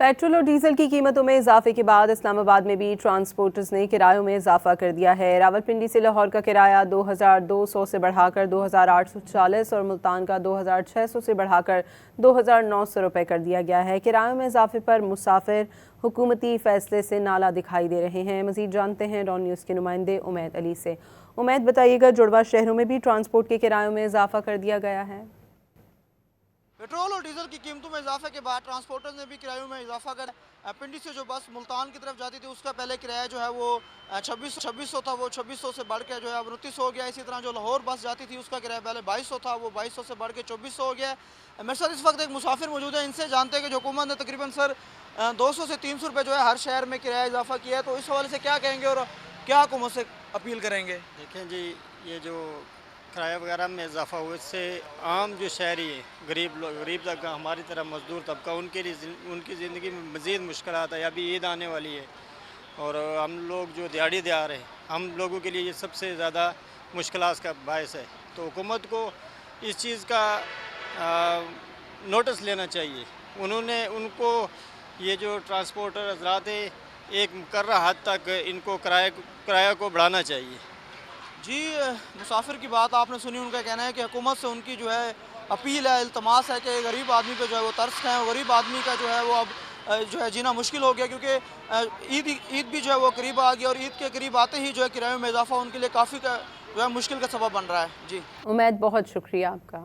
Petrol और diesel की कीमतों में इजाफे के बाद इस्लामाबाद में भी ट्रांसपोर्टर्स ने किरायों में इजाफा कर दिया है। रावलपिंडी से लाहौर का किराया 2200 से बढ़ाकर 2840 और मुल्तान का 2600 से बढ़ाकर 2900 रुपये कर दिया गया है। किरायों में इजाफे पर मुसाफिर हुकूमती फैसले से नाला दिखाई दे रहे हैं। मजीद जानते हैं डॉन न्यूज़ के नुमाइंदे उमैद अली से। उमैद, बताइएगा, जुड़वा शहरों में भी ट्रांसपोर्ट के किरायों में इजाफा कर दिया गया है। पेट्रोल और डीजल की कीमतों में इजाफे के बाद ट्रांसपोर्टर्स ने भी किरायों में इजाफा कर पिंडी से जो बस मुल्तान की तरफ जाती थी उसका पहले किराया जो है वो 2600 था, वो 2600 से बढ़ के जो है 29 हो गया। इसी तरह जो लाहौर बस जाती थी उसका किराया पहले 2200 था, वो 2200 से बढ़ के 2400 हो गया। मेरे साथ इस वक्त एक मुसाफिर मौजूद है, इनसे जानते हैं कि जो हुकूमत ने तकरीबन सर 200 से 300 रुपये जो है हर शहर में किराया इजाफा किया है, तो इस हवाले से क्या कहेंगे और क्या हुकूमत से अपील करेंगे? देखें जी, ये जो किराया वगैरह में इजाफा हुआ इससे आम जो शहरी है, गरीब तबका, हमारी तरह मजदूर तबका, उनके लिए उनकी ज़िंदगी में मज़ीद मुश्किलात है। अभी ईद आने वाली है और हम लोग जो दिहाड़ी दे आ रहे हैं, हम लोगों के लिए ये सबसे ज़्यादा मुश्किलात का बायस है। तो हुकूमत को इस चीज़ का नोटिस लेना चाहिए। उनको ये जो ट्रांसपोर्टर हजरात है, एक मुकर्रर हद तक इनको किराया को बढ़ाना चाहिए। जी, मुसाफिर की बात आपने सुनी। उनका कहना है कि हुकूमत से उनकी जो है अपील है, इल्तमास है कि गरीब आदमी पे जो है वो तरस खाएँ। और गरीब आदमी का जो है वो अब जो है जीना मुश्किल हो गया, क्योंकि ईद भी जो है वो करीब आ गई और ईद के करीब आते ही जो है किराए में इजाफा उनके लिए काफ़ी जो है मुश्किल का सबब बन रहा है। जी उमैद, बहुत शुक्रिया आपका।